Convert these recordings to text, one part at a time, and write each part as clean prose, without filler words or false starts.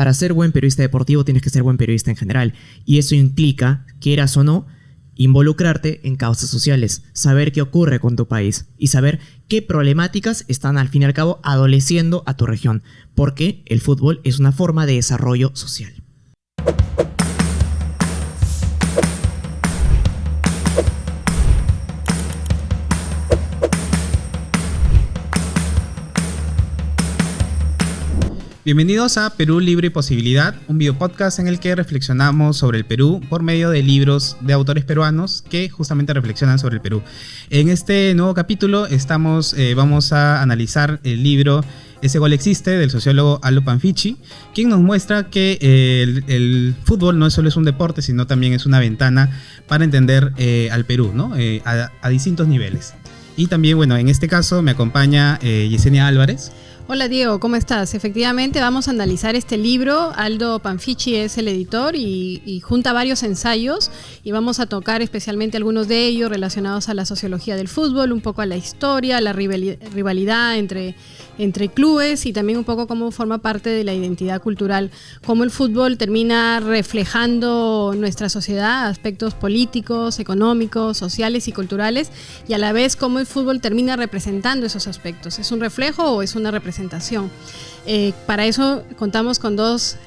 para ser buen periodista deportivo tienes que ser buen periodista en general. Y eso implica, quieras o no, involucrarte en causas sociales, saber qué ocurre con tu país y saber qué problemáticas están al fin y al cabo adoleciendo a tu región, porque el fútbol es una forma de desarrollo social. Bienvenidos a Perú Libre y Posibilidad, un videopodcast en el que reflexionamos sobre el Perú por medio de libros de autores peruanos que justamente reflexionan sobre el Perú. En este nuevo capítulo vamos a analizar el libro Ese gol existe, del sociólogo Aldo Panfichi, quien nos muestra que el fútbol no solo es un deporte, sino también es una ventana para entender al Perú, ¿no? A distintos niveles. Y también, bueno, en este caso me acompaña Yesenia Álvarez. Hola Diego, ¿cómo estás? Efectivamente vamos a analizar este libro. Aldo Panfichi es el editor y junta varios ensayos y vamos a tocar especialmente algunos de ellos relacionados a la sociología del fútbol, un poco a la historia, la rivalidad entre clubes y también un poco cómo forma parte de la identidad cultural, cómo el fútbol termina reflejando nuestra sociedad, aspectos políticos, económicos, sociales y culturales, y a la vez cómo el fútbol termina representando esos aspectos. ¿Es un reflejo o es una representación? Para eso contamos con dos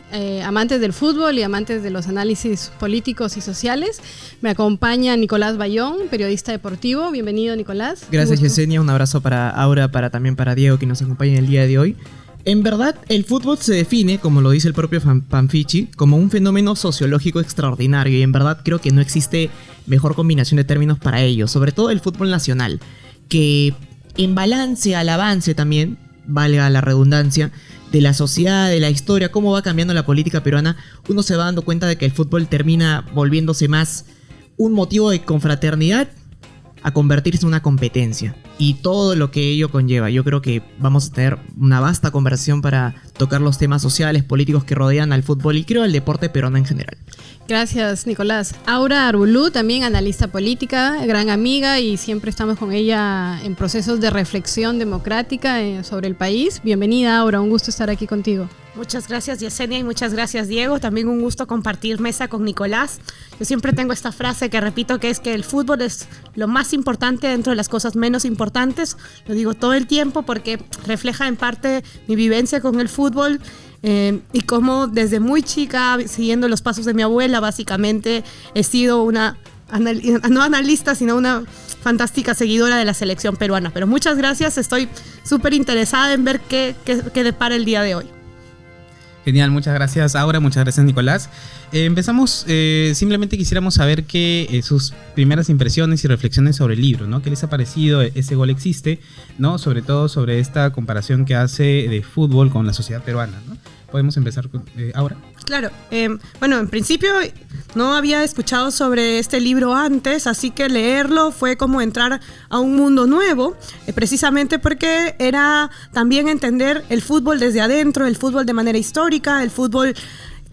amantes del fútbol y amantes de los análisis políticos y sociales. Me acompaña Nicolás Bayón, periodista deportivo. Bienvenido, Nicolás. Gracias, Yesenia. Un abrazo para Aura, también para Diego, que nos acompaña en el día de hoy. En verdad, el fútbol se define, como lo dice el propio Panfichi, como un fenómeno sociológico extraordinario, y en verdad creo que no existe mejor combinación de términos para ello, sobre todo el fútbol nacional, que en balance al avance también, valga la redundancia, de la sociedad, de la historia, cómo va cambiando la política peruana, uno se va dando cuenta de que el fútbol termina volviéndose más un motivo de confraternidad a convertirse en una competencia y todo lo que ello conlleva. Yo creo que vamos a tener una vasta conversación para tocar los temas sociales, políticos que rodean al fútbol y creo al deporte peruano en general. Gracias, Nicolás. Aura Arbulú, también analista política, gran amiga, y siempre estamos con ella en procesos de reflexión democrática sobre el país. Bienvenida, Aura, un gusto estar aquí contigo. Muchas gracias, Yesenia, y muchas gracias, Diego. También un gusto compartir mesa con Nicolás. Yo siempre tengo esta frase que repito, que es que el fútbol es lo más importante dentro de las cosas menos importantes. Lo digo todo el tiempo porque refleja en parte mi vivencia con el fútbol. Y como desde muy chica, siguiendo los pasos de mi abuela, básicamente he sido una, no analista, sino una fantástica seguidora de la selección peruana. Pero muchas gracias, estoy súper interesada en ver qué depara el día de hoy. Genial, muchas gracias Aura, muchas gracias Nicolás. Empezamos, simplemente quisiéramos saber sus primeras impresiones y reflexiones sobre el libro, ¿no? ¿Qué les ha parecido Ese gol existe? ¿No? Sobre todo sobre esta comparación que hace de fútbol con la sociedad peruana, ¿no? Podemos empezar con Aura. Claro, bueno, en principio no había escuchado sobre este libro antes, así que leerlo fue como entrar a un mundo nuevo, precisamente porque era también entender el fútbol desde adentro, el fútbol de manera histórica, el fútbol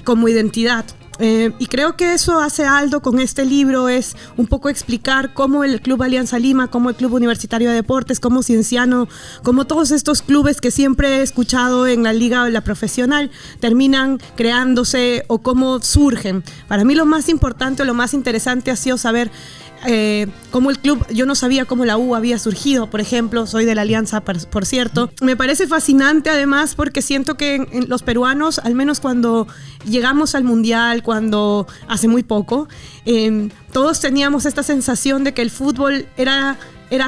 como identidad. Y creo que eso hace Aldo con este libro, es un poco explicar cómo el Club Alianza Lima, cómo el Club Universitario de Deportes, cómo Cienciano, cómo todos estos clubes que siempre he escuchado en la liga o la profesional terminan creándose o cómo surgen. Para mí lo más importante o lo más interesante ha sido saber cómo el club, yo no sabía cómo la U había surgido, por ejemplo, soy de la Alianza, por cierto. Me parece fascinante además porque siento que en los peruanos, al menos cuando llegamos al Mundial, cuando hace muy poco, todos teníamos esta sensación de que el fútbol era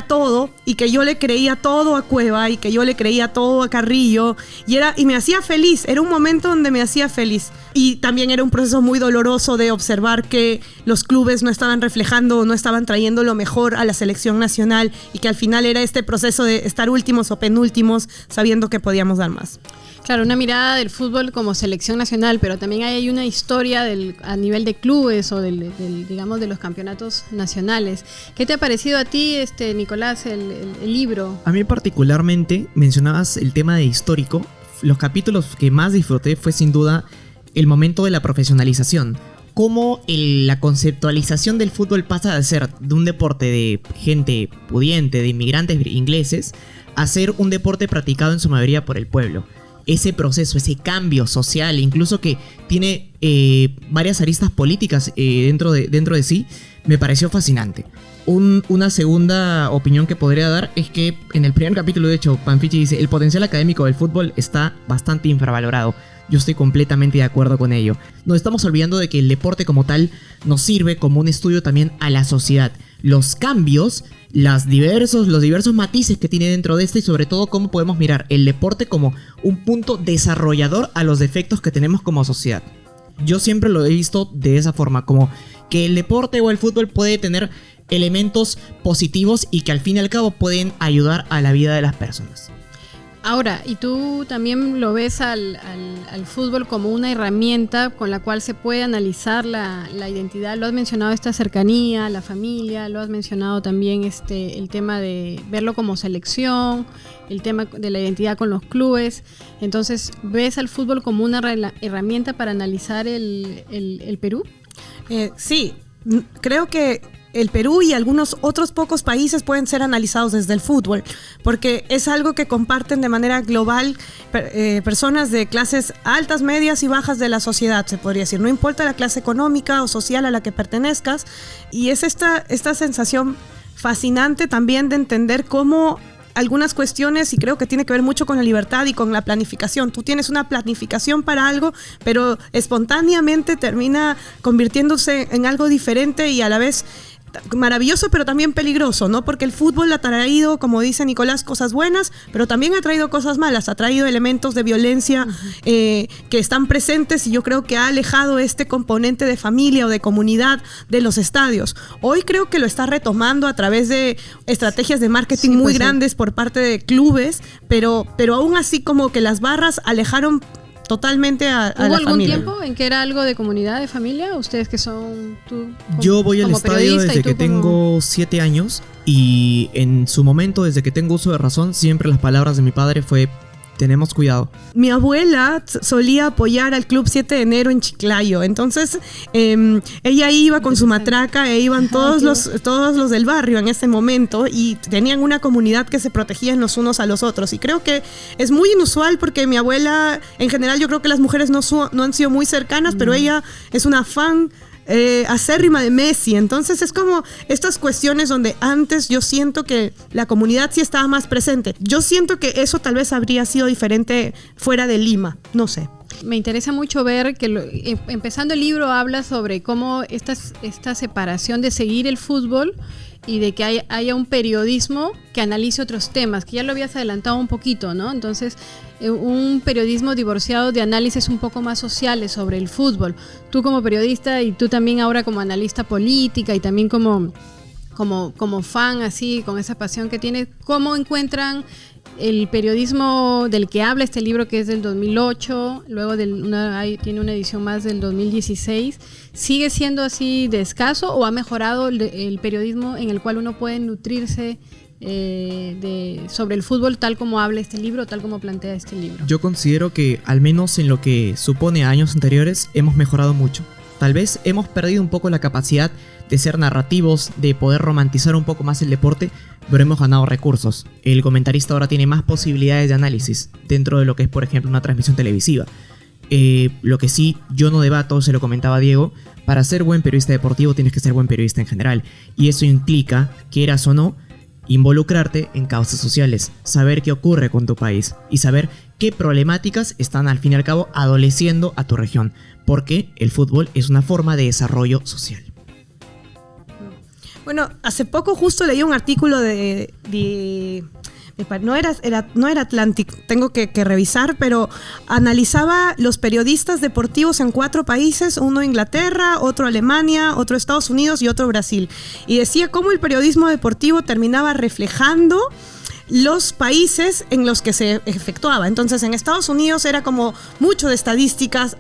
todo y que yo le creía todo a Cueva y que yo le creía todo a Carrillo y me hacía feliz, era un momento donde me hacía feliz y también era un proceso muy doloroso de observar que los clubes no estaban reflejando o no estaban trayendo lo mejor a la selección nacional y que al final era este proceso de estar últimos o penúltimos sabiendo que podíamos dar más. Claro, una mirada del fútbol como selección nacional, pero también hay una historia a nivel de clubes o digamos de los campeonatos nacionales. ¿Qué te ha parecido a ti, Nicolás, el libro? A mí particularmente, mencionabas el tema de histórico. Los capítulos que más disfruté fue sin duda el momento de la profesionalización. Cómo la conceptualización del fútbol pasa de ser de un deporte de gente pudiente, de inmigrantes ingleses, a ser un deporte practicado en su mayoría por el pueblo. ese proceso, ese cambio social, incluso que tiene varias aristas políticas dentro de sí, me pareció fascinante. Una segunda opinión que podría dar es que en el primer capítulo, de hecho, Panfichi dice: el potencial académico del fútbol está bastante infravalorado. Yo estoy completamente de acuerdo con ello. Nos estamos olvidando de que el deporte como tal nos sirve como un estudio también a la sociedad. Los cambios, los diversos matices que tiene dentro de este, y sobre todo cómo podemos mirar el deporte como un punto desarrollador a los defectos que tenemos como sociedad. Yo siempre lo he visto de esa forma, como que el deporte o el fútbol puede tener elementos positivos y que al fin y al cabo pueden ayudar a la vida de las personas. Ahora, ¿y tú también lo ves al fútbol como una herramienta con la cual se puede analizar la identidad? Lo has mencionado, esta cercanía, la familia, lo has mencionado también el tema de verlo como selección, el tema de la identidad con los clubes. Entonces, ¿ves al fútbol como una herramienta para analizar el Perú? Sí, creo que el Perú y algunos otros pocos países pueden ser analizados desde el fútbol, porque es algo que comparten de manera global personas de clases altas, medias y bajas de la sociedad, se podría decir. No importa la clase económica o social a la que pertenezcas, y es esta sensación fascinante también de entender cómo algunas cuestiones, y creo que tiene que ver mucho con la libertad y con la planificación. Tú tienes una planificación para algo, pero espontáneamente termina convirtiéndose en algo diferente y a la vez maravilloso, pero también peligroso, ¿no? Porque el fútbol ha traído, como dice Nicolás, cosas buenas, pero también ha traído cosas malas, ha traído elementos de violencia que están presentes, y yo creo que ha alejado este componente de familia o de comunidad de los estadios. Hoy creo que lo está retomando a través de estrategias de marketing muy grandes por parte de clubes, pero aún así como que las barras alejaron totalmente a la familia. ¿Hubo algún tiempo en que era algo de comunidad, de familia? Ustedes que son yo voy al estadio desde que tengo 7 años, y en su momento, desde que tengo uso de razón, siempre las palabras de mi padre fue: tenemos cuidado. Mi abuela solía apoyar al Club 7 de Enero en Chiclayo. Entonces, ella iba con su matraca e iban todos los del barrio en ese momento, y tenían una comunidad que se protegían los unos a los otros. Y creo que es muy inusual, porque mi abuela, en general, yo creo que las mujeres no han sido muy cercanas, pero ella es una fan acérrima de Messi. Entonces es como estas cuestiones donde antes yo siento que la comunidad sí estaba más presente. Yo siento que eso tal vez habría sido diferente fuera de Lima, no sé. Me interesa mucho ver que empezando el libro habla sobre cómo esta separación de seguir el fútbol y de que haya un periodismo que analice otros temas, que ya lo habías adelantado un poquito, ¿no? Entonces, un periodismo divorciado de análisis un poco más sociales sobre el fútbol. Tú como periodista, y tú también ahora como analista política y también como fan, así, con esa pasión que tienes, ¿cómo encuentran el periodismo del que habla este libro, que es del 2008, luego tiene una edición más del 2016? ¿Sigue siendo así de escaso o ha mejorado el periodismo en el cual uno puede nutrirse sobre el fútbol, tal como habla este libro, tal como plantea este libro? Yo considero que, al menos en lo que supone a años anteriores, hemos mejorado mucho. Tal vez hemos perdido un poco la capacidad de ser narrativos, de poder romantizar un poco más el deporte, pero hemos ganado recursos. El comentarista ahora tiene más posibilidades de análisis dentro de lo que es, por ejemplo, una transmisión televisiva. Lo que sí, yo no debato, se lo comentaba Diego, para ser buen periodista deportivo tienes que ser buen periodista en general, y eso implica, quieras o no, involucrarte en causas sociales, saber qué ocurre con tu país y saber qué problemáticas están al fin y al cabo adoleciendo a tu región, porque el fútbol es una forma de desarrollo social. Bueno, hace poco justo leí un artículo no era Atlantic, tengo que revisar, pero analizaba los periodistas deportivos en 4 países, uno Inglaterra, otro Alemania, otro Estados Unidos y otro Brasil. Y decía cómo el periodismo deportivo terminaba reflejando los países en los que se efectuaba. Entonces, en Estados Unidos era como mucho de estadísticas,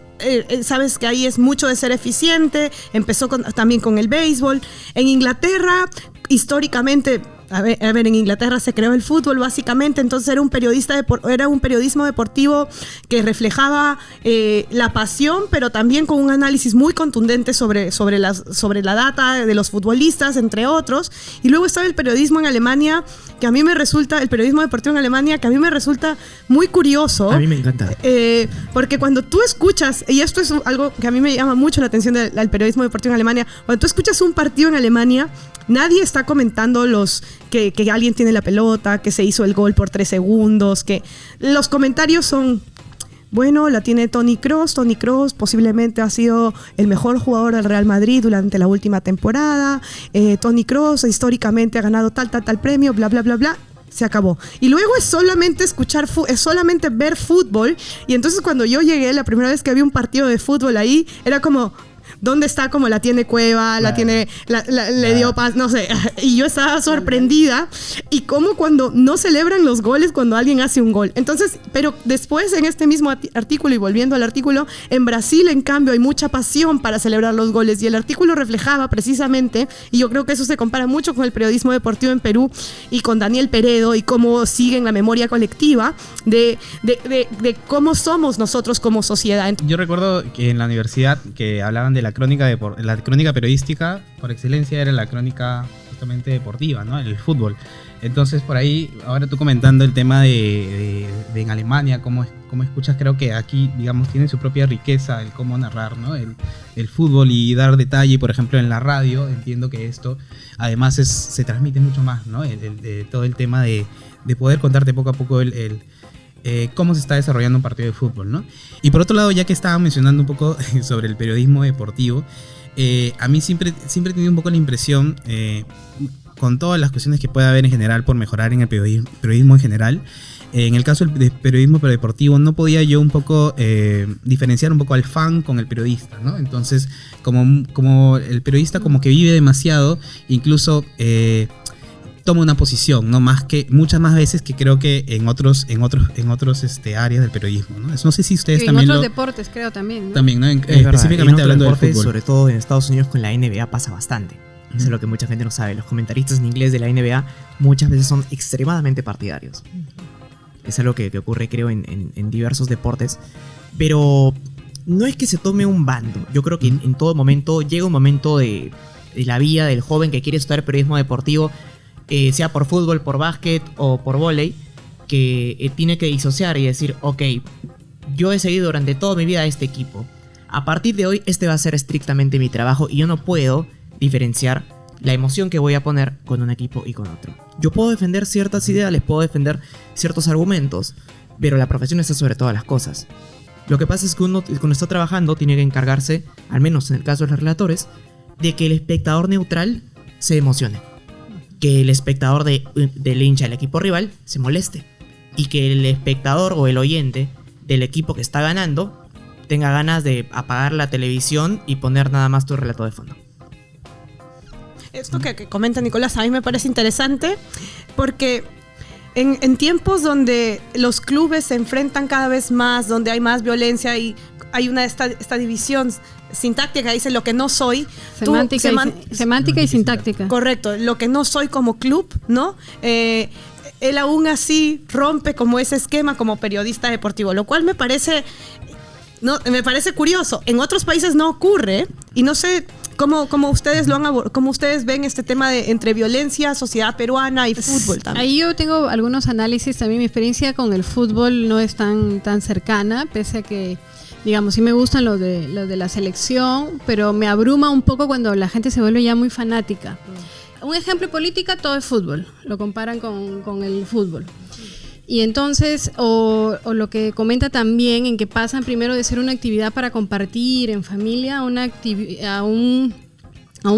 sabes que ahí es mucho de ser eficiente, empezó también con el béisbol. En Inglaterra, históricamente, a ver, en Inglaterra se creó el fútbol básicamente, entonces era un periodismo deportivo que reflejaba la pasión, pero también con un análisis muy contundente sobre la data de los futbolistas, entre otros. Y luego estaba el periodismo en Alemania, el periodismo deportivo en Alemania, que a mí me resulta muy curioso. A mí me encanta. Porque cuando tú escuchas, y esto es algo que a mí me llama mucho la atención del periodismo deportivo en Alemania, cuando tú escuchas un partido en Alemania, nadie está comentando que alguien tiene la pelota, que se hizo el gol por 3 segundos, que los comentarios son, bueno, la tiene Toni Kroos. Toni Kroos posiblemente ha sido el mejor jugador del Real Madrid durante la última temporada. Toni Kroos históricamente ha ganado tal premio, bla, bla, bla, bla. Se acabó. Y luego es solamente es solamente ver fútbol. Y entonces cuando yo llegué, la primera vez que vi un partido de fútbol ahí, era como, ¿dónde está? Como la tiene Cueva, la tiene, le dio paz, no sé. Y yo estaba sorprendida. Y como cuando no celebran los goles cuando alguien hace un gol. Entonces, pero después en este mismo artículo, y volviendo al artículo, en Brasil, en cambio, hay mucha pasión para celebrar los goles. Y el artículo reflejaba precisamente, y yo creo que eso se compara mucho con el periodismo deportivo en Perú y con Daniel Peredo, y cómo siguen la memoria colectiva de cómo somos nosotros como sociedad. Yo recuerdo que en la universidad que hablaban de la crónica periodística por excelencia era la crónica justamente deportiva, ¿no? El fútbol. Entonces por ahí, ahora tú comentando el tema de en Alemania, cómo escuchas, creo que aquí, digamos, tiene su propia riqueza el cómo narrar, ¿no? El fútbol y dar detalle, por ejemplo, en la radio, entiendo que esto además se transmite mucho más, ¿no? Todo el tema de poder contarte poco a poco cómo se está desarrollando un partido de fútbol, ¿no? Y por otro lado, ya que estaba mencionando un poco sobre el periodismo deportivo, a mí siempre he tenido un poco la impresión, con todas las cuestiones que puede haber en general por mejorar en el periodismo en general, en el caso del periodismo deportivo no podía yo un poco diferenciar un poco al fan con el periodista, ¿no? Entonces, como el periodista como que vive demasiado, incluso toma una posición, ¿no? Muchas más veces que creo que en otros áreas del periodismo, ¿no? No sé si ustedes y también en otros deportes creo también, ¿no? También, ¿no? en Específicamente hablando del deportes, fútbol. sobre todo en Estados Unidos con la NBA pasa bastante. Eso es lo que mucha gente no sabe. Los comentaristas en inglés de la NBA muchas veces son extremadamente partidarios. Es algo que ocurre, creo, en diversos deportes. Pero no es que se tome un bando. Yo creo que en todo momento llega un momento de la vida del joven que quiere estudiar periodismo deportivo, sea por fútbol, por básquet o por vóley, que tiene que disociar y decir, ok, yo he seguido durante toda mi vida a este equipo. A partir de hoy, este va a ser estrictamente mi trabajo y yo no puedo diferenciar la emoción que voy a poner con un equipo y con otro. Yo puedo defender ciertas ideas, les puedo defender ciertos argumentos, pero la profesión está sobre todas las cosas. Lo que pasa es que uno, cuando está trabajando, tiene que encargarse, al menos en el caso de los relatores, de que el espectador neutral se emocione. Que el espectador del hincha del equipo rival se moleste. Y que el espectador o el oyente del equipo que está ganando tenga ganas de apagar la televisión y poner nada más tu relato de fondo. Esto que comenta Nicolás a mí me parece interesante porque en tiempos donde los clubes se enfrentan cada vez más, donde hay más violencia y hay esta división sintáctica, dice lo que no soy. Semántica y sintáctica. Correcto, lo que no soy como club, ¿no? Él aún así rompe como ese esquema como periodista deportivo, lo cual me parece curioso. En otros países no ocurre y no sé cómo ustedes cómo ustedes ven este tema de entre violencia, sociedad peruana y fútbol también. Ahí yo tengo algunos análisis también. Mi experiencia con el fútbol no es tan cercana, pese a que, digamos, sí me gustan los de la selección, pero me abruma un poco cuando la gente se vuelve ya muy fanática. Un ejemplo de política, todo es fútbol, lo comparan con el fútbol. Y entonces, o lo que comenta también, en que pasan primero de ser una actividad para compartir en familia a un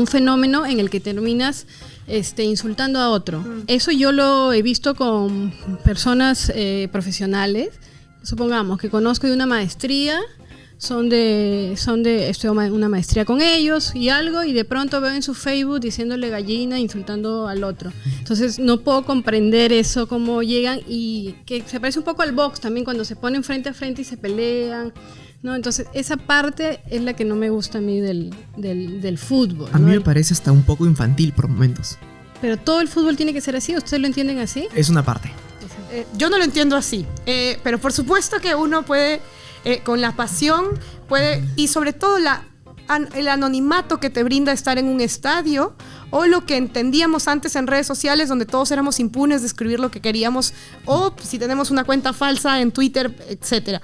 fenómeno en el que terminas insultando a otro. Eso yo lo he visto con personas profesionales. Supongamos que conozco de una maestría, estoy una maestría con ellos y algo, y de pronto veo en su Facebook diciéndole gallina, insultando al otro. Entonces no puedo comprender eso, cómo llegan, y que se parece un poco al box también, cuando se ponen frente a frente y se pelean, ¿no? Entonces esa parte es la que no me gusta a mí del fútbol, A ¿no? mí me parece hasta un poco infantil por momentos. Pero todo el fútbol tiene que ser así, ¿ustedes lo entienden así? Es una parte. Yo no lo entiendo así, pero por supuesto que uno puede, con la pasión, y sobre todo el anonimato que te brinda estar en un estadio, o lo que entendíamos antes en redes sociales, donde todos éramos impunes de escribir lo que queríamos, o si tenemos una cuenta falsa en Twitter, etcétera.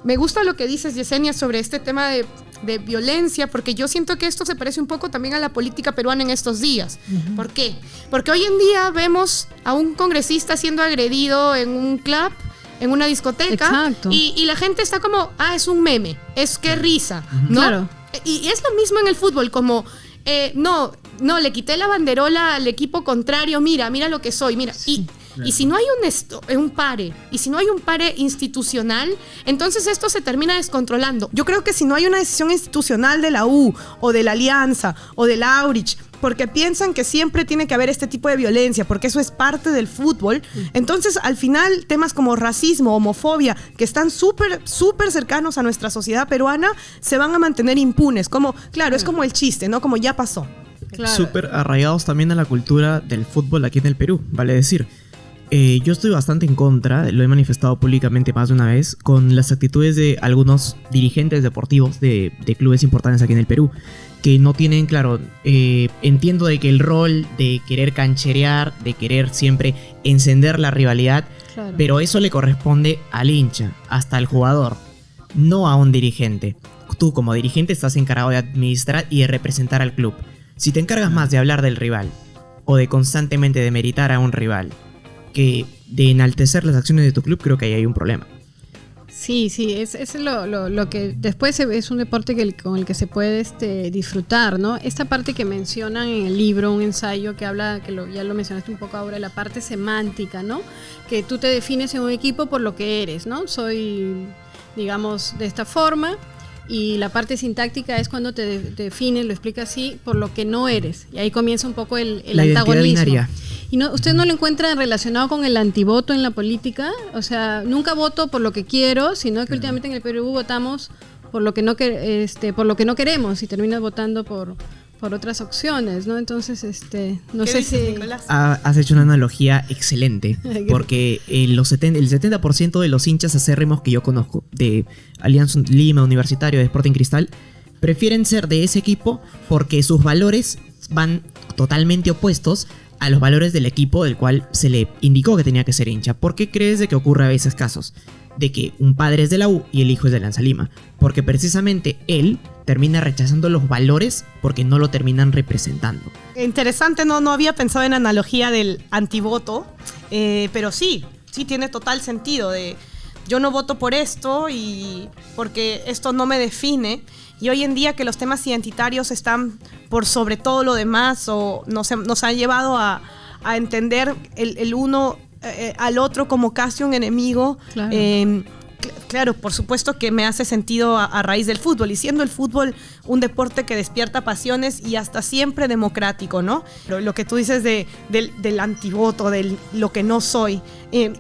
Me gusta lo que dices, Yesenia, sobre este tema de violencia, porque yo siento que esto se parece un poco también a la política peruana en estos días. Uh-huh. ¿Por qué? Porque hoy en día vemos a un congresista siendo agredido en un club, en una discoteca, y la gente está como, es un meme, es que risa, ¿no? Claro. Y es lo mismo en el fútbol, como, no, le quité la banderola al equipo contrario, mira lo que soy, mira. Sí. Y si no hay un pare, y si no hay un pare institucional, entonces esto se termina descontrolando. Yo creo que si no hay una decisión institucional de la U, o de la Alianza, o de la Aurich, porque piensan que siempre tiene que haber este tipo de violencia, porque eso es parte del fútbol, entonces al final temas como racismo, homofobia, que están súper cercanos a nuestra sociedad peruana, se van a mantener impunes. Claro, es como el chiste, ¿no? Como ya pasó. Claro. Súper arraigados también a la cultura del fútbol aquí en el Perú, vale decir. Yo estoy bastante en contra, lo he manifestado públicamente más de una vez, con las actitudes de algunos dirigentes deportivos de clubes importantes aquí en el Perú, que no tienen, claro, entiendo de que el rol de querer cancherear, de querer siempre encender la rivalidad, claro, pero eso le corresponde al hincha, hasta al jugador, no a un dirigente. Tú como dirigente estás encargado de administrar y de representar al club. Si te encargas más de hablar del rival, o de constantemente demeritar a un rival, que de enaltecer las acciones de tu club, creo que ahí hay un problema. Sí, es lo que después es un deporte con el que se puede disfrutar, ¿no? Esta parte que mencionan en el libro, un ensayo que habla, ya lo mencionaste un poco ahora, la parte semántica, ¿no? Que tú te defines en un equipo por lo que eres, ¿no? Soy, digamos, de esta forma. Y la parte sintáctica es cuando te defines, lo explica así, por lo que no eres. Y ahí comienza un poco el antagonismo. Binaria. ¿Y ¿usted no lo encuentra relacionado con el antivoto en la política? O sea, nunca voto por lo que quiero, sino que últimamente en el Perú votamos por lo que no queremos y terminas votando por otras opciones, ¿no? Entonces, no sé si... Nicolás? Has hecho una analogía excelente, porque el 70% de los hinchas acérrimos que yo conozco, de Alianza Lima, Universitario, de Sporting Cristal, prefieren ser de ese equipo porque sus valores van totalmente opuestos a los valores del equipo del cual se le indicó que tenía que ser hincha. ¿Por qué crees de que ocurre a veces casos de que un padre es de la U y el hijo es de Alianza Lima? Porque precisamente él termina rechazando los valores porque no lo terminan representando. Interesante, no había pensado en analogía del antivoto, pero sí tiene total sentido de yo no voto por esto y porque esto no me define. Y hoy en día que los temas identitarios están por sobre todo lo demás, o nos han llevado a entender el uno al otro como casi un enemigo. Claro. Claro, por supuesto que me hace sentido a raíz del fútbol, y siendo el fútbol un deporte que despierta pasiones y hasta siempre democrático, ¿no? Lo que tú dices del antivoto, de lo que no soy,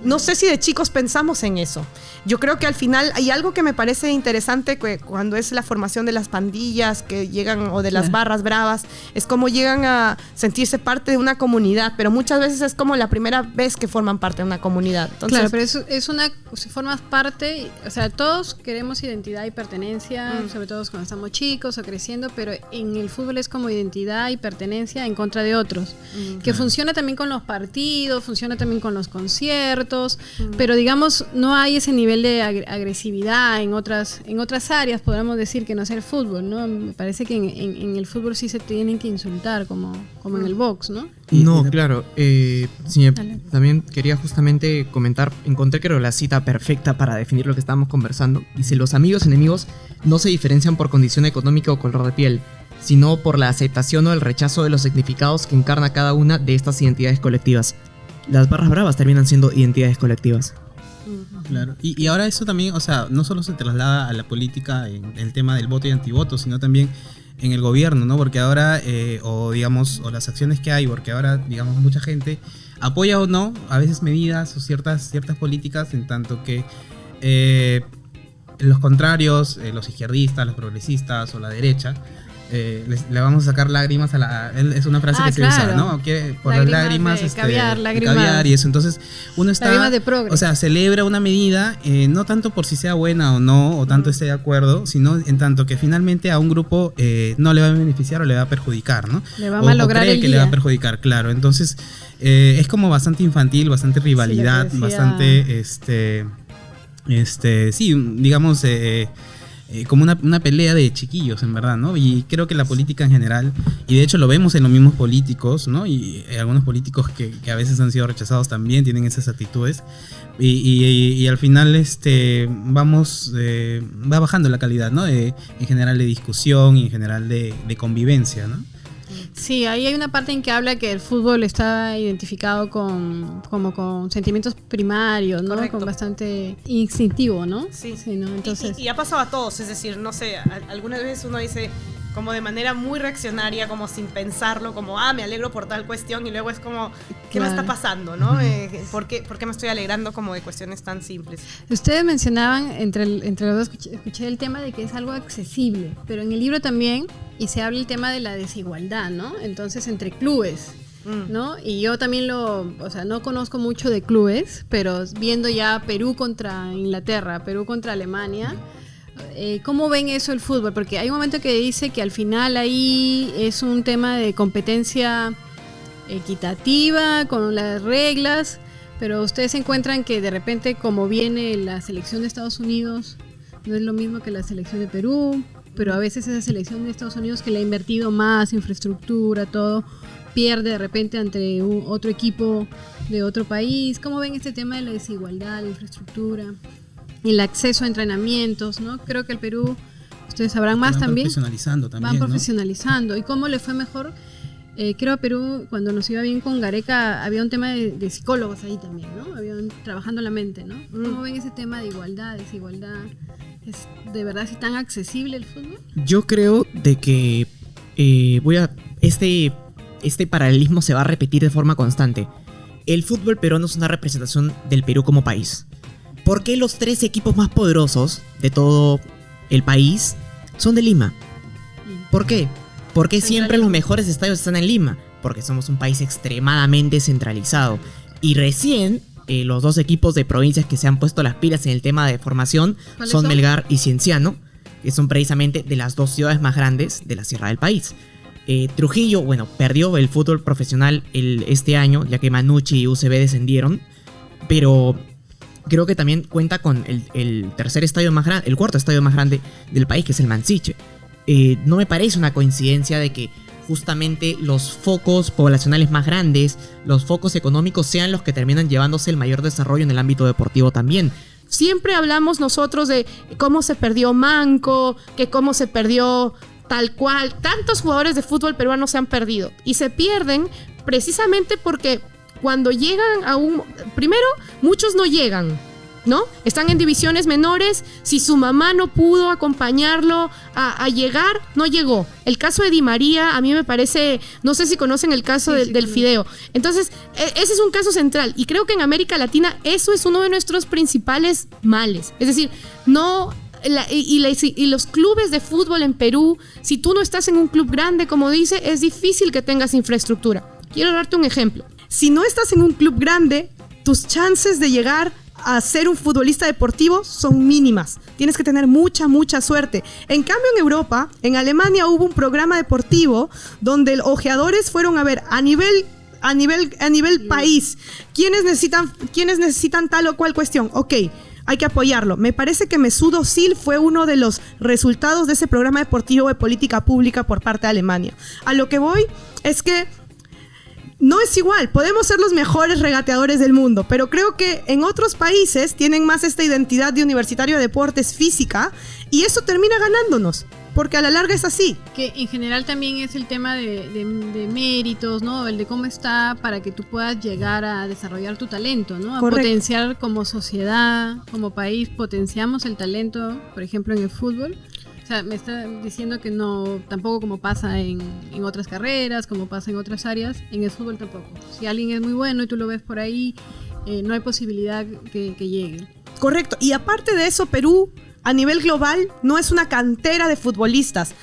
no sé si de chicos pensamos en eso. Yo creo que al final hay algo que me parece interesante cuando es la formación de las pandillas que llegan, o de las barras bravas, es como llegan a sentirse parte de una comunidad, pero muchas veces es como la primera vez que forman parte de una comunidad. Entonces, claro, pero si formas parte, o sea, todos queremos identidad y pertenencia, sobre todo cuando estamos chicos o creciendo, pero en el fútbol es como identidad y pertenencia en contra de otros, que funciona también con los partidos, funciona también con los conciertos, pero digamos no hay ese nivel de agresividad en otras áreas, podríamos decir, que no sea el fútbol, ¿no? Me parece que en el fútbol sí se tienen que insultar como en el box, ¿no? No, claro. Sí, también quería justamente comentar, encontré creo la cita perfecta para definir lo que estábamos conversando. Dice: los amigos enemigos no se diferencian por condición económica o color de piel, sino por la aceptación o el rechazo de los significados que encarna cada una de estas identidades colectivas. Las barras bravas terminan siendo identidades colectivas. Claro, y ahora eso también, o sea, no solo se traslada a la política en el tema del voto y antivoto, sino también en el gobierno, ¿no? Porque ahora, o las acciones que hay, porque ahora, digamos, mucha gente apoya o no, a veces medidas o ciertas políticas, en tanto que los contrarios, los izquierdistas, los progresistas o la derecha, le vamos a sacar lágrimas a la... Es una frase que se usa, ¿no? Que por las lágrimas... Caviar, lágrimas. Caviar y eso. Entonces, uno está... Lágrimas de progre. O sea, celebra una medida, no tanto por si sea buena o no, o tanto esté de acuerdo, sino en tanto que finalmente a un grupo no le va a beneficiar o le va a perjudicar, ¿no? Le va a malograr el día. Le va a perjudicar, claro. Entonces, es como bastante infantil, bastante rivalidad, sí, bastante... sí, digamos... como una pelea de chiquillos, en verdad, ¿no? Y creo que la política en general, y de hecho lo vemos en los mismos políticos, ¿no? Y algunos políticos que a veces han sido rechazados también tienen esas actitudes. Y al final va bajando la calidad, ¿no? En general de discusión y en general de convivencia, ¿no? Sí, ahí hay una parte en que habla que el fútbol está identificado con sentimientos primarios, ¿no? Correcto. Con bastante instintivo, ¿no? Sí, ¿no? Entonces, y ha pasado a todos, es decir, no sé, algunas veces uno dice como de manera muy reaccionaria, como sin pensarlo, como, me alegro por tal cuestión, y luego es como, ¿qué me está pasando, no? ¿Por qué me estoy alegrando como de cuestiones tan simples? ustedes mencionaban, entre los dos escuché el tema de que es algo accesible, pero en el libro también, y se habla el tema de la desigualdad, ¿no? Entonces, entre clubes, ¿no? Y yo también no conozco mucho de clubes, pero viendo ya Perú contra Inglaterra, Perú contra Alemania, ¿cómo ven eso el fútbol? Porque hay un momento que dice que al final ahí es un tema de competencia equitativa, con las reglas, pero ustedes encuentran que de repente como viene la selección de Estados Unidos, no es lo mismo que la selección de Perú, pero a veces esa selección de Estados Unidos que le ha invertido más infraestructura, todo, pierde de repente ante otro equipo de otro país. ¿Cómo ven este tema de la desigualdad, la infraestructura, el acceso a entrenamientos, ¿no? Creo que el Perú, ustedes sabrán más también. Van profesionalizando. ¿Y cómo le fue mejor? Creo a Perú, cuando nos iba bien con Gareca, había un tema de psicólogos ahí también, ¿no? Habían trabajando la mente, ¿no? ¿Cómo ven ese tema de igualdad, desigualdad? ¿Es de verdad así tan accesible el fútbol? Yo creo de que este paralelismo se va a repetir de forma constante. El fútbol peruano es una representación del Perú como país. ¿Por qué los 3 equipos más poderosos de todo el país son de Lima? ¿Por qué? Porque siempre los mejores estadios están en Lima. Porque somos un país extremadamente centralizado. Y recién los 2 equipos de provincias que se han puesto las pilas en el tema de formación son Melgar y Cienciano, que son precisamente de las 2 ciudades más grandes de la sierra del país. Trujillo, perdió el fútbol profesional este año, ya que Manucci y UCB descendieron, pero creo que también cuenta con el tercer estadio más grande, el cuarto estadio más grande del país, que es el Mansiche. No me parece una coincidencia de que justamente los focos poblacionales más grandes, los focos económicos sean los que terminan llevándose el mayor desarrollo en el ámbito deportivo también. Siempre hablamos nosotros de cómo se perdió Manco, que cómo se perdió tal cual. Tantos jugadores de fútbol peruano se han perdido y se pierden precisamente porque cuando llegan primero, muchos no llegan, ¿no? Están en divisiones menores. Si su mamá no pudo acompañarlo a llegar, no llegó. El caso de Di María, a mí me parece, no sé si conocen el caso del Fideo. Entonces, ese es un caso central. Y creo que en América Latina eso es uno de nuestros principales males. Es decir, y los clubes de fútbol en Perú, si tú no estás en un club grande, como dice, es difícil que tengas infraestructura. Quiero darte un ejemplo. Si no estás en un club grande, tus chances de llegar a ser un futbolista deportivo son mínimas. Tienes que tener mucha suerte. En cambio, en Europa, en Alemania hubo un programa deportivo donde los ojeadores fueron a ver a nivel país quiénes necesitan tal o cual cuestión. Ok, hay que apoyarlo. Me parece que Mesut Özil fue uno de los resultados de ese programa deportivo de política pública por parte de Alemania. A lo que voy es que no es igual, podemos ser los mejores regateadores del mundo, pero creo que en otros países tienen más esta identidad de universitario de deportes física y eso termina ganándonos, porque a la larga es así. Que en general también es el tema de méritos, ¿no? El de cómo está para que tú puedas llegar a desarrollar tu talento, ¿no? A Correcto. Potenciar como sociedad, como país, potenciamos el talento, por ejemplo, en el fútbol. O sea, me está diciendo que no, tampoco como pasa en otras carreras, como pasa en otras áreas, en el fútbol tampoco. Si alguien es muy bueno y tú lo ves por ahí, no hay posibilidad que llegue. Correcto, y aparte de eso, Perú a nivel global no es una cantera de futbolistas.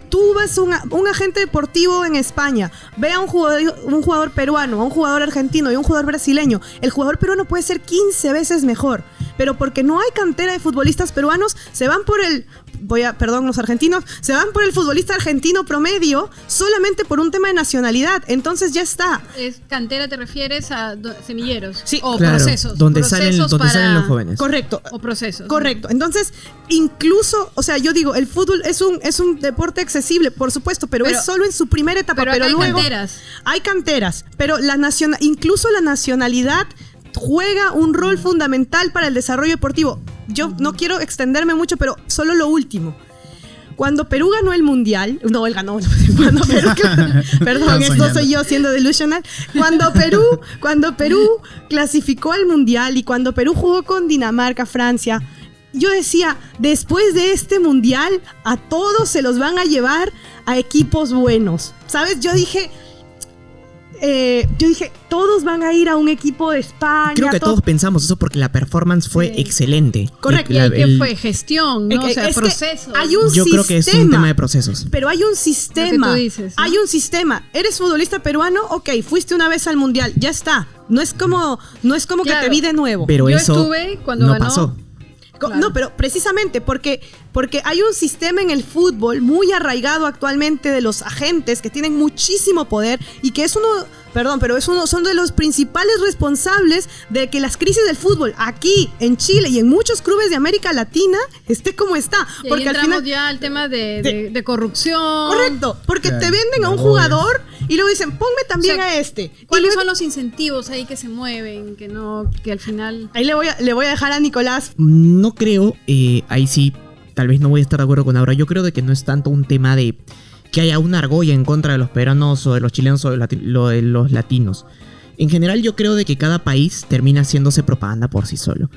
Tú ves un agente deportivo en España, ve a un jugador peruano, a un jugador argentino y un jugador brasileño. El jugador peruano puede ser 15 veces mejor, pero porque no hay cantera de futbolistas peruanos, se van por los argentinos, se van por el futbolista argentino promedio solamente por un tema de nacionalidad. Entonces ya está. ¿Cantera te refieres a semilleros? Sí, o claro, procesos. Donde salen los jóvenes. Correcto. O procesos. Correcto. Entonces, incluso, o sea, yo digo, el fútbol es un deporte accesible, por supuesto, pero es solo en su primera etapa. Pero luego hay canteras. Pero incluso la nacionalidad juega un rol fundamental para el desarrollo deportivo. Yo no quiero extenderme mucho, pero solo lo último. Cuando Perú ganó el Mundial, no, él ganó, cuando Perú, perdón, esto soy yo siendo delusional. Cuando Perú clasificó al Mundial y cuando Perú jugó con Dinamarca, Francia, yo decía, después de este Mundial, a todos se los van a llevar a equipos buenos. ¿Sabes? Yo dije, todos van a ir a un equipo de España. Creo que todos pensamos eso porque la performance fue excelente. Correcto. ¿Y qué fue? Gestión, ¿no? O sea, procesos. Yo creo que es un tema de procesos. Pero hay un sistema. Lo que tú dices, ¿no? Hay un sistema. ¿Eres futbolista peruano? Ok, fuiste una vez al Mundial. Ya está. No es como que te vi de nuevo. Pero yo eso estuve cuando no ganó. pasó. Claro. No, pero precisamente porque hay un sistema en el fútbol muy arraigado actualmente de los agentes que tienen muchísimo poder y que son de los principales responsables de que las crisis del fútbol aquí en Chile y en muchos clubes de América Latina esté como está. Y porque ahí al final ya al tema de corrupción. Correcto, porque Claro, te venden a un jugador y luego dicen, ponme también a este. ¿Cuáles son los incentivos ahí que se mueven? Que al final... Ahí le voy a dejar a Nicolás. No creo, ahí sí, tal vez no voy a estar de acuerdo con Aura. Yo creo de que no es tanto un tema de que haya una argolla en contra de los peruanos o de los chilenos o de los latinos. En general yo creo de que cada país termina haciéndose propaganda por sí solo.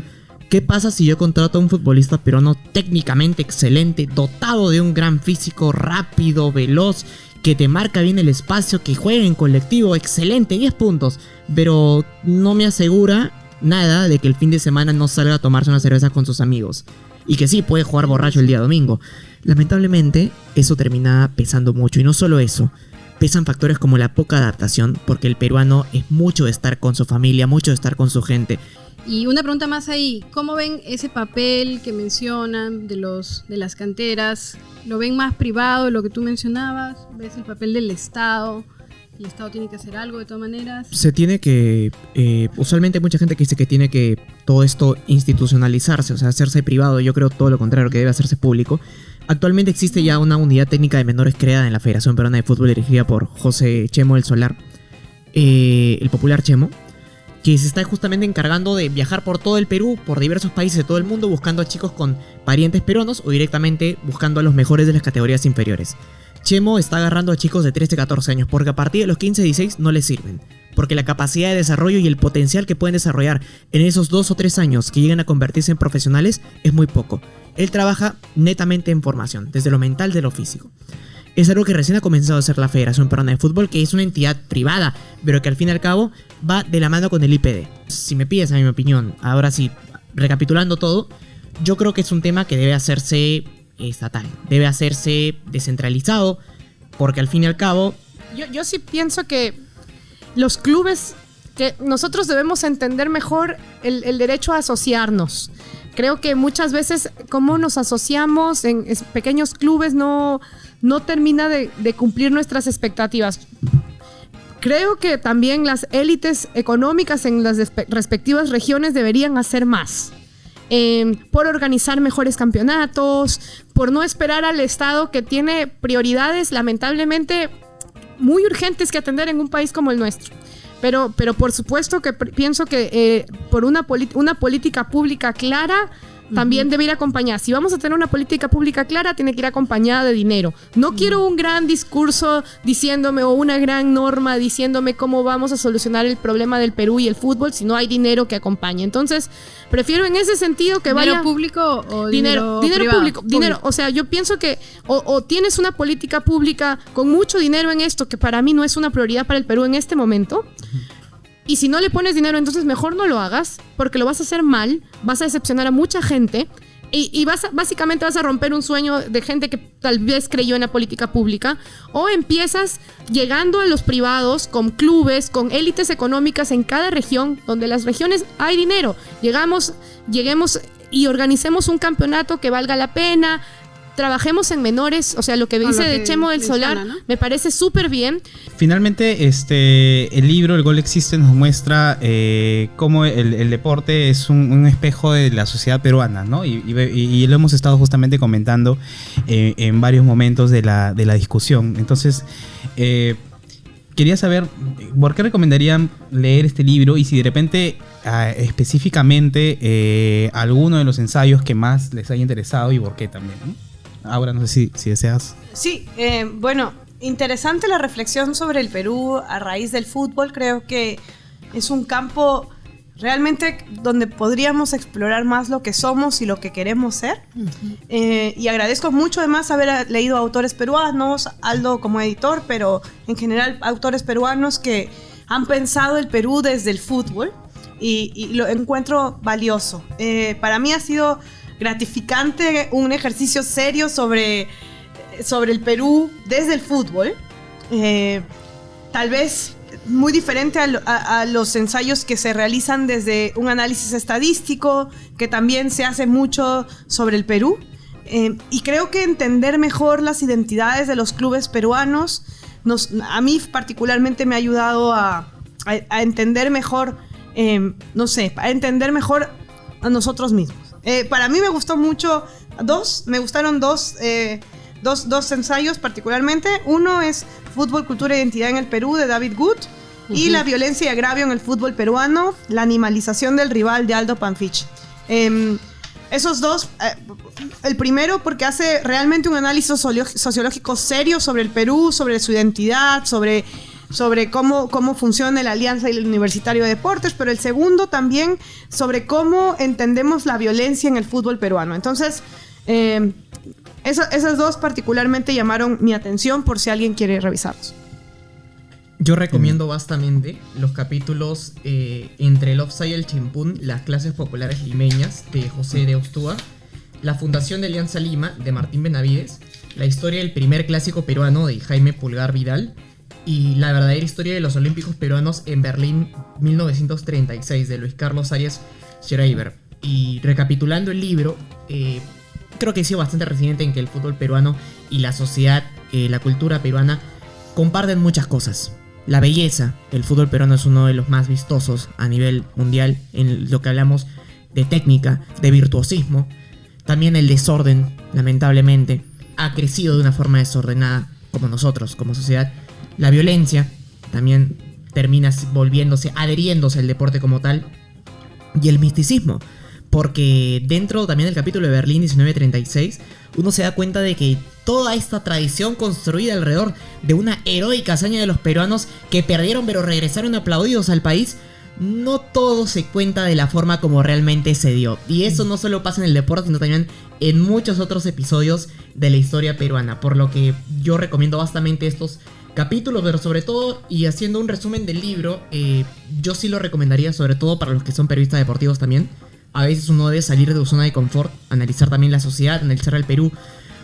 ¿Qué pasa si yo contrato a un futbolista peruano técnicamente excelente, dotado de un gran físico, rápido, veloz, que te marca bien el espacio, que juega en colectivo, excelente, 10 puntos, pero no me asegura nada de que el fin de semana no salga a tomarse una cerveza con sus amigos? Y que sí, puede jugar borracho el día domingo. Lamentablemente, eso termina pesando mucho. Y no solo eso, pesan factores como la poca adaptación, porque el peruano es mucho de estar con su familia, mucho de estar con su gente. Y una pregunta más ahí, ¿cómo ven ese papel que mencionan de las canteras? ¿Lo ven más privado de lo que tú mencionabas? ¿Ves el papel del Estado? ¿El Estado tiene que hacer algo de todas maneras? Se tiene que... usualmente hay mucha gente que dice que tiene que todo esto institucionalizarse, o sea, hacerse privado. Yo creo todo lo contrario, que debe hacerse público. Actualmente existe ya una unidad técnica de menores creada en la Federación Peruana de Fútbol dirigida por José Chemo del Solar, el popular Chemo, que se está justamente encargando de viajar por todo el Perú, por diversos países de todo el mundo, buscando a chicos con parientes peruanos o directamente buscando a los mejores de las categorías inferiores. Chemo está agarrando a chicos de 13 a 14 años porque a partir de los 15 a 16 no les sirven. Porque la capacidad de desarrollo y el potencial que pueden desarrollar en esos 2 o 3 años que llegan a convertirse en profesionales es muy poco. Él trabaja netamente en formación, desde lo mental, de lo físico. Es algo que recién ha comenzado a hacer la Federación Peruana de Fútbol, que es una entidad privada, pero que al fin y al cabo va de la mano con el IPD. Si me pides a mi opinión, ahora sí, recapitulando todo, yo creo que es un tema que debe hacerse estatal, debe hacerse descentralizado, porque al fin y al cabo... Yo sí pienso que los clubes, que nosotros debemos entender mejor el derecho a asociarnos. Creo que muchas veces cómo nos asociamos en pequeños clubes no termina de cumplir nuestras expectativas. Creo que también las élites económicas en las respectivas regiones deberían hacer más. Por organizar mejores campeonatos, por no esperar al Estado, que tiene prioridades lamentablemente muy urgentes que atender en un país como el nuestro. Pero por supuesto que pienso que por una política pública clara también debe ir acompañada. Si vamos a tener una política pública clara, tiene que ir acompañada de dinero. No quiero un gran discurso diciéndome, o una gran norma diciéndome cómo vamos a solucionar el problema del Perú y el fútbol si no hay dinero que acompañe. Entonces, prefiero en ese sentido que vaya... ¿Dinero público o dinero privado? Público. Dinero, o sea, yo pienso que o tienes una política pública con mucho dinero en esto, que para mí no es una prioridad para el Perú en este momento. Y si no le pones dinero, entonces mejor no lo hagas, porque lo vas a hacer mal, vas a decepcionar a mucha gente. básicamente vas a romper un sueño de gente que tal vez creyó en la política pública, o empiezas llegando a los privados con clubes, con élites económicas en cada región, donde las regiones hay dinero. Lleguemos y organicemos un campeonato que valga la pena. Trabajemos en menores, o sea, lo que dice de Chemo del Solar, ¿no? Me parece súper bien. Finalmente, el libro El Gol Existe nos muestra cómo el deporte es un espejo de la sociedad peruana, ¿no? Y lo hemos estado justamente comentando en varios momentos de la discusión. Entonces, quería saber, ¿por qué recomendarían leer este libro? Y si de repente, específicamente, alguno de los ensayos que más les haya interesado y por qué también, ¿no? Ahora no sé si deseas. Sí, bueno, interesante la reflexión sobre el Perú a raíz del fútbol. Creo que es un campo realmente donde podríamos explorar más lo que somos y lo que queremos ser. Y agradezco mucho además haber leído autores peruanos, Aldo como editor, pero en general autores peruanos que han pensado el Perú desde el fútbol y lo encuentro valioso. Para mí ha sido gratificante, un ejercicio serio sobre el Perú desde el fútbol, tal vez muy diferente a los ensayos que se realizan desde un análisis estadístico, que también se hace mucho sobre el Perú, y creo que entender mejor las identidades de los clubes peruanos, a mí particularmente me ha ayudado a entender mejor, a entender mejor a nosotros mismos. Para mí me gustaron dos ensayos particularmente. Uno es Fútbol, Cultura e Identidad en el Perú, de David Good, y La violencia y agravio en el fútbol peruano, la animalización del rival, de Aldo Panfichi. Esos dos, el primero porque hace realmente un análisis sociológico serio sobre el Perú, sobre su identidad, sobre cómo funciona la Alianza y el Universitario de Deportes, pero el segundo también sobre cómo entendemos la violencia en el fútbol peruano. Entonces, esas dos particularmente llamaron mi atención por si alguien quiere revisarlos. Yo recomiendo vastamente los capítulos entre el Offside y el Chimpún, las clases populares limeñas, de José de Ostúa, la Fundación de Alianza Lima, de Martín Benavides, la historia del primer clásico peruano, de Jaime Pulgar Vidal, y la verdadera historia de los Olímpicos peruanos en Berlín 1936, de Luis Carlos Arias Schreiber. Y recapitulando el libro, creo que he sido bastante resiliente en que el fútbol peruano y la sociedad, la cultura peruana comparten muchas cosas. La belleza, el fútbol peruano es uno de los más vistosos a nivel mundial en lo que hablamos de técnica, de virtuosismo. También el desorden, lamentablemente, ha crecido de una forma desordenada como nosotros, como sociedad. La violencia también termina adheriéndose al deporte como tal. Y el misticismo, porque dentro también del capítulo de Berlín 1936, uno se da cuenta de que toda esta tradición construida alrededor de una heroica hazaña de los peruanos que perdieron pero regresaron aplaudidos al país, no todo se cuenta de la forma como realmente se dio. Y eso no solo pasa en el deporte, sino también en muchos otros episodios de la historia peruana. Por lo que yo recomiendo bastante estos capítulos, pero sobre todo, y haciendo un resumen del libro, yo sí lo recomendaría, sobre todo para los que son periodistas deportivos también. A veces uno debe salir de su zona de confort, analizar también la sociedad, analizar el Perú,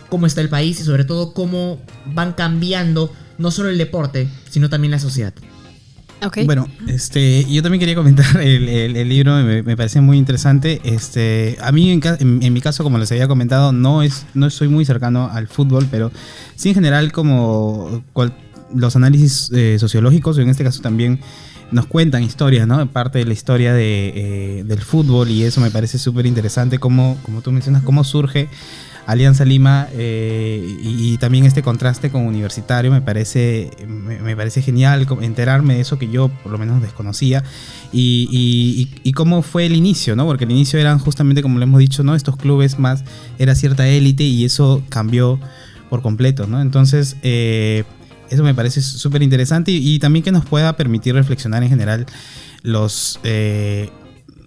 cómo está el país y sobre todo cómo van cambiando no solo el deporte, sino también la sociedad. Okay. Bueno, yo también quería comentar el libro, me parece muy interesante. A mí en mi caso, como les había comentado, no soy muy cercano al fútbol, pero sí en general como los análisis sociológicos, en este caso también nos cuentan historias, ¿no? Parte de la historia del fútbol, y eso me parece súper interesante, como tú mencionas, cómo surge Alianza Lima, y también este contraste con Universitario. Me parece genial enterarme de eso que yo por lo menos desconocía, y cómo fue el inicio, ¿no? Porque el inicio eran justamente, como lo hemos dicho, ¿no? Estos clubes más, era cierta élite, y eso cambió por completo, ¿no? Entonces, eso me parece súper interesante, y también que nos pueda permitir reflexionar en general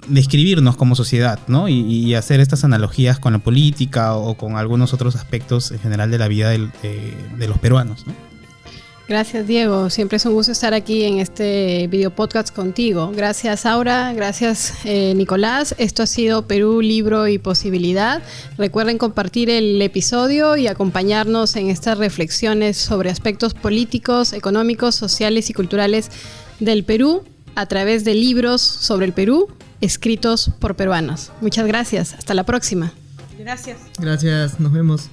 describirnos como sociedad, ¿no? Y hacer estas analogías con la política o con algunos otros aspectos en general de la vida de los peruanos, ¿no? Gracias, Diego. Siempre es un gusto estar aquí en este video podcast contigo. Gracias, Aura. Gracias, Nicolás. Esto ha sido Perú, Libro y Posibilidad. Recuerden compartir el episodio y acompañarnos en estas reflexiones sobre aspectos políticos, económicos, sociales y culturales del Perú a través de libros sobre el Perú escritos por peruanos. Muchas gracias. Hasta la próxima. Gracias. Gracias, nos vemos.